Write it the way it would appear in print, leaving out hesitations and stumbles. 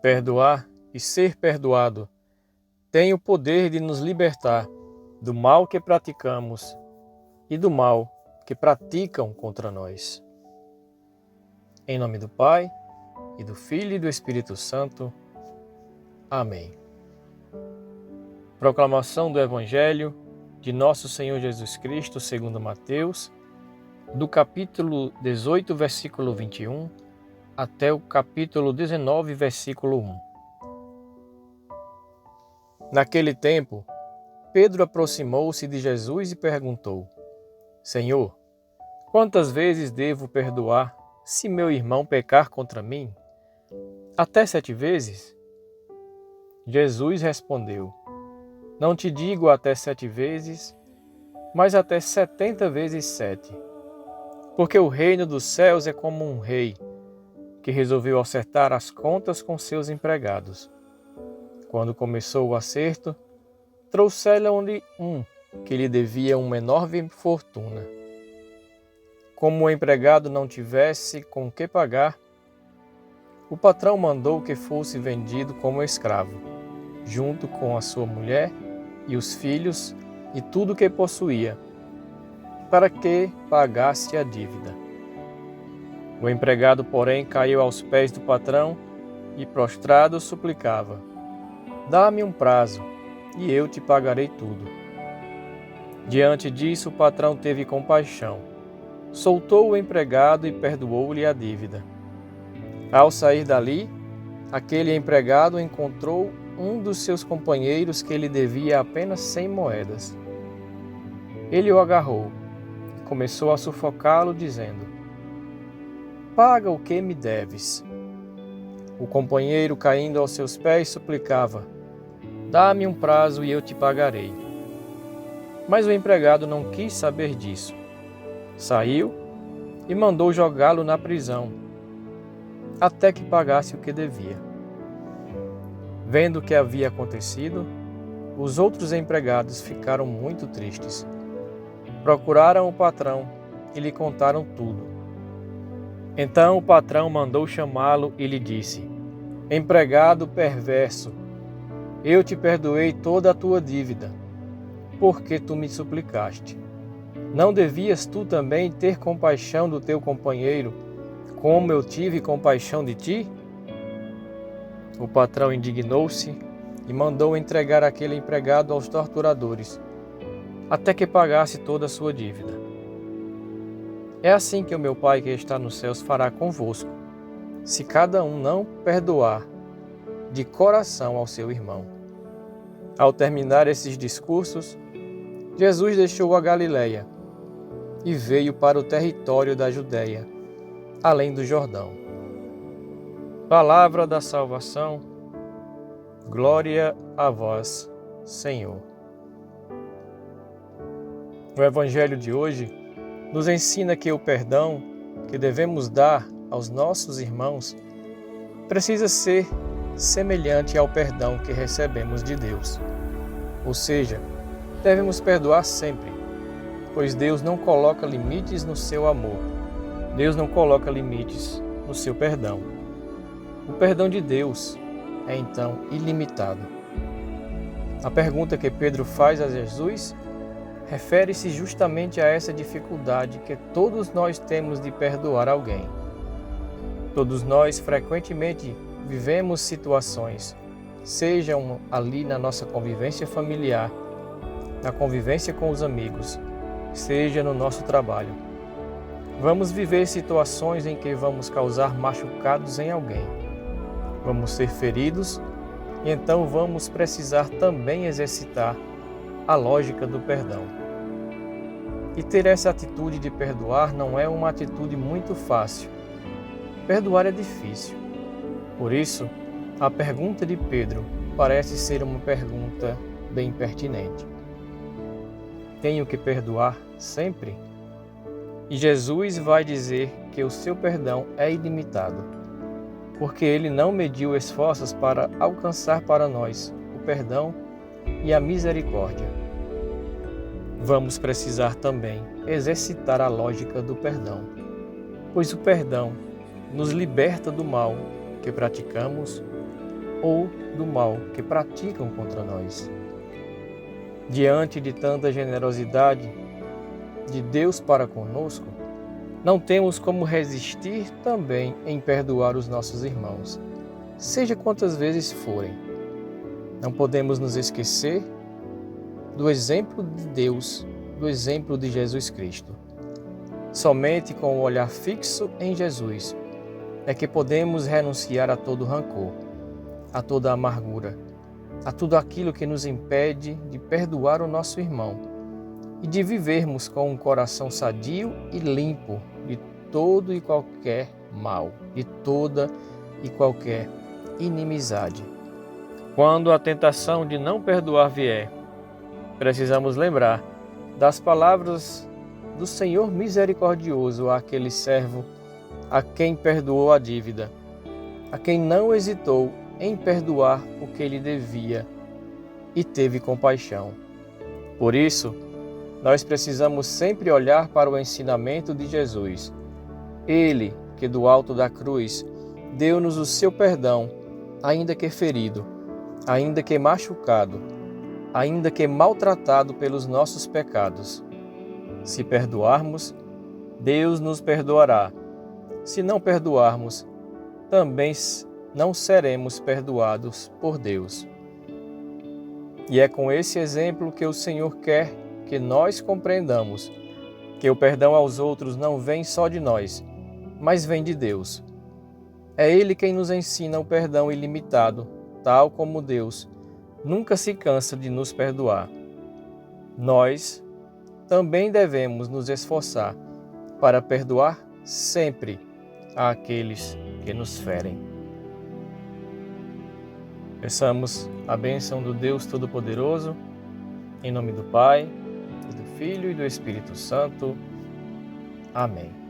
Perdoar e ser perdoado tem o poder de nos libertar do mal que praticamos e do mal que praticam contra nós. Em nome do Pai, e do Filho e do Espírito Santo. Amém. Proclamação do Evangelho de Nosso Senhor Jesus Cristo segundo Mateus, do capítulo 18, versículo 21, até o capítulo 19, versículo 1. Naquele tempo, Pedro aproximou-se de Jesus e perguntou: Senhor, quantas vezes devo perdoar se meu irmão pecar contra mim? Até 7 vezes? Jesus respondeu: Não te digo até 7 vezes, mas até 70 vezes 7. Porque o reino dos céus é como um rei que resolveu acertar as contas com seus empregados. Quando começou o acerto, trouxeram-lhe um que lhe devia uma enorme fortuna. Como o empregado não tivesse com que pagar, o patrão mandou que fosse vendido como escravo, junto com a sua mulher e os filhos e tudo o que possuía, para que pagasse a dívida. O empregado, porém, caiu aos pés do patrão e, prostrado, suplicava: Dá-me um prazo, e eu te pagarei tudo. Diante disso, o patrão teve compaixão, soltou o empregado e perdoou-lhe a dívida. Ao sair dali, aquele empregado encontrou um dos seus companheiros que lhe devia apenas 100 moedas. Ele o agarrou e começou a sufocá-lo, dizendo: Paga o que me deves. O companheiro, caindo aos seus pés, suplicava: Dá-me um prazo e eu te pagarei. Mas o empregado não quis saber disso. Saiu e mandou jogá-lo na prisão, até que pagasse o que devia. Vendo o que havia acontecido, os outros empregados ficaram muito tristes. Procuraram o patrão e lhe contaram tudo. Então o patrão mandou chamá-lo e lhe disse: Empregado perverso, eu te perdoei toda a tua dívida, porque tu me suplicaste. Não devias tu também ter compaixão do teu companheiro, como eu tive compaixão de ti? O patrão indignou-se e mandou entregar aquele empregado aos torturadores, até que pagasse toda a sua dívida. É assim que o meu Pai que está nos céus fará convosco, se cada um não perdoar de coração ao seu irmão. Ao terminar esses discursos, Jesus deixou a Galileia e veio para o território da Judéia, além do Jordão. Palavra da salvação, glória a vós, Senhor. O Evangelho de hoje nos ensina que o perdão que devemos dar aos nossos irmãos precisa ser semelhante ao perdão que recebemos de Deus. Ou seja, devemos perdoar sempre, pois Deus não coloca limites no seu amor. Deus não coloca limites no seu perdão. O perdão de Deus é então ilimitado. A pergunta que Pedro faz a Jesus refere-se justamente a essa dificuldade que todos nós temos de perdoar alguém. Todos nós frequentemente vivemos situações, sejam ali na nossa convivência familiar, na convivência com os amigos, seja no nosso trabalho. Vamos viver situações em que vamos causar machucados em alguém. Vamos ser feridos e então vamos precisar também exercitar a lógica do perdão. E ter essa atitude de perdoar não é uma atitude muito fácil. Perdoar é difícil. Por isso, a pergunta de Pedro parece ser uma pergunta bem pertinente. Tenho que perdoar sempre? E Jesus vai dizer que o seu perdão é ilimitado, porque ele não mediu esforços para alcançar para nós o perdão e a misericórdia. Vamos precisar também exercitar a lógica do perdão, pois o perdão nos liberta do mal que praticamos ou do mal que praticam contra nós. Diante de tanta generosidade de Deus para conosco, não temos como resistir também em perdoar os nossos irmãos, seja quantas vezes forem. Não podemos nos esquecer do exemplo de Deus, do exemplo de Jesus Cristo. Somente com o olhar fixo em Jesus é que podemos renunciar a todo rancor, a toda amargura, a tudo aquilo que nos impede de perdoar o nosso irmão e de vivermos com um coração sadio e limpo de todo e qualquer mal, de toda e qualquer inimizade. Quando a tentação de não perdoar vier, precisamos lembrar das palavras do Senhor misericordioso àquele servo a quem perdoou a dívida, a quem não hesitou em perdoar o que lhe devia e teve compaixão. Por isso, nós precisamos sempre olhar para o ensinamento de Jesus. Ele, que do alto da cruz, deu-nos o seu perdão, ainda que ferido, ainda que machucado, ainda que maltratado pelos nossos pecados. Se perdoarmos, Deus nos perdoará. Se não perdoarmos, também não seremos perdoados por Deus. E é com esse exemplo que o Senhor quer que nós compreendamos que o perdão aos outros não vem só de nós, mas vem de Deus. É Ele quem nos ensina o perdão ilimitado, tal como Deus nunca se cansa de nos perdoar. Nós também devemos nos esforçar para perdoar sempre àqueles que nos ferem. Peçamos a bênção do Deus Todo-Poderoso, em nome do Pai, e do Filho e do Espírito Santo. Amém.